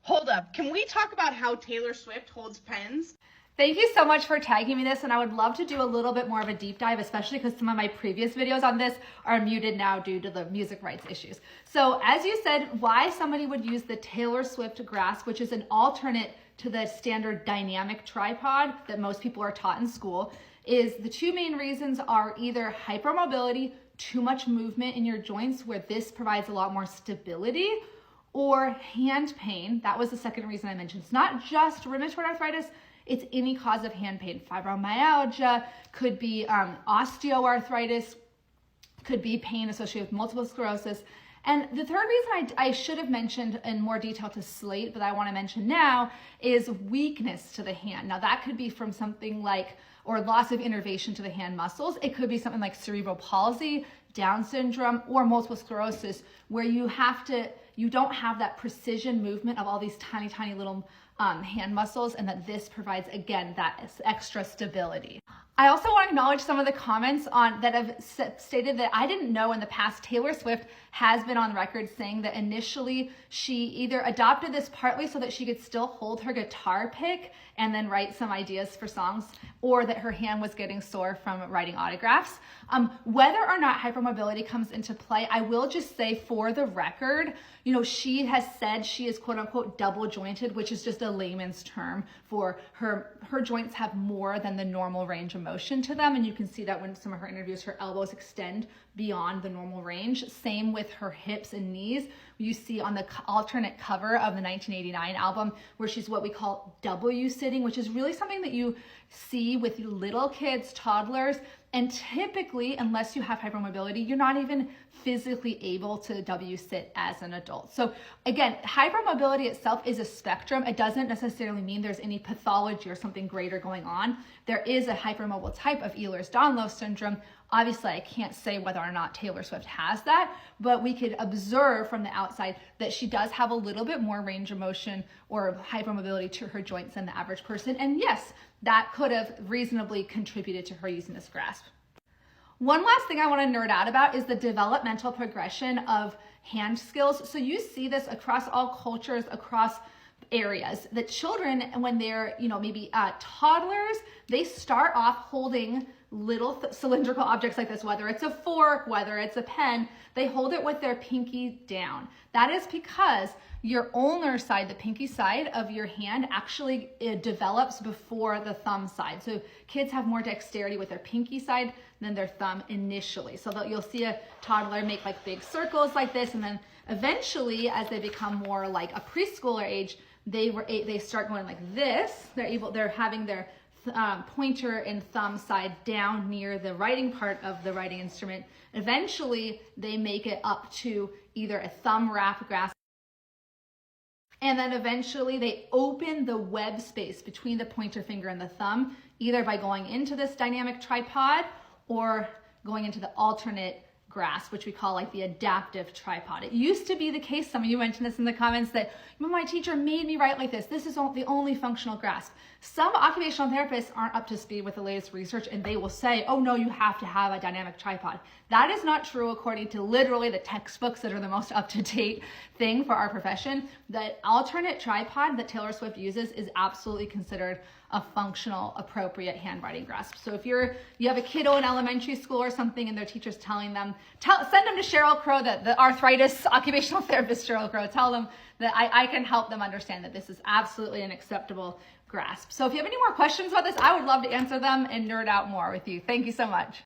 Hold up, can we talk about how Taylor Swift holds pens? Thank you so much for tagging me this, and I would love to do a little bit more of a deep dive, especially because some of my previous videos on this are muted now due to the music rights issues. So as you said, why somebody would use the Taylor Swift grasp, which is an alternate to the standard dynamic tripod that most people are taught in school, is the two main reasons are either hypermobility, too much movement in your joints where this provides a lot more stability, or hand pain. That was the second reason I mentioned. It's not just rheumatoid arthritis, it's any cause of hand pain. Fibromyalgia, could be osteoarthritis, could be pain associated with multiple sclerosis. And the third reason I should have mentioned in more detail to Slate, but I want to mention now, is weakness to the hand. Now that could be from something like, or loss of innervation to the hand muscles. It could be something like cerebral palsy, Down syndrome, or multiple sclerosis, where you don't have that precision movement of all these tiny, tiny little hand muscles, and that this provides, again, that extra stability. I also want to acknowledge some of the comments that have stated that I didn't know in the past Taylor Swift has been on record saying that initially she either adopted this partly so that she could still hold her guitar pick and then write some ideas for songs, or that her hand was getting sore from writing autographs. Whether or not hypermobility comes into play, I will just say for the record, she has said she is quote unquote double jointed, which is just a layman's term for her joints have more than the normal range of motion to them. And you can see that when some of her interviews, her elbows extend beyond the normal range. Same with her hips and knees. You see on the alternate cover of the 1989 album where she's what we call W sitting, which is really something that you see with little kids, toddlers, and typically, unless you have hypermobility, you're not even physically able to W sit as an adult. So again, hypermobility itself is a spectrum. It doesn't necessarily mean there's any pathology or something greater going on. There is a hypermobile type of Ehlers-Danlos syndrome. Obviously, I can't say whether or not Taylor Swift has that, but we could observe from the outside that she does have a little bit more range of motion or hypermobility to her joints than the average person. And yes, that could have reasonably contributed to her using this grasp. One last thing I want to nerd out about is the developmental progression of hand skills. So you see this across all cultures, across areas, that children, when they're, maybe toddlers, they start off holding little cylindrical objects like this, whether it's a fork, whether it's a pen, they hold it with their pinky down. That is because your ulnar side, the pinky side of your hand, actually develops before the thumb side. So kids have more dexterity with their pinky side than their thumb initially. So you'll see a toddler make like big circles like this, and then eventually, as they become more like a preschooler age, they start going like this. They're having their pointer and thumb side down near the writing part of the writing instrument. Eventually, they make it up to either a thumb wrap grasp, and then eventually they open the web space between the pointer finger and the thumb, either by going into this dynamic tripod or going into the alternate grasp, which we call like the adaptive tripod. It used to be the case, some of you mentioned this in the comments, that my teacher made me write like this. This is the only functional grasp. Some occupational therapists aren't up to speed with the latest research, and they will say, oh no, you have to have a dynamic tripod. That is not true according to literally the textbooks that are the most up-to-date thing for our profession. The alternate tripod that Taylor Swift uses is absolutely considered a functional, appropriate handwriting grasp. So if you have a kiddo in elementary school or something and their teacher's telling them, send them to Cheryl Crow, the arthritis occupational therapist Cheryl Crow, tell them that I can help them understand that this is absolutely an acceptable grasp. So if you have any more questions about this, I would love to answer them and nerd out more with you. Thank you so much.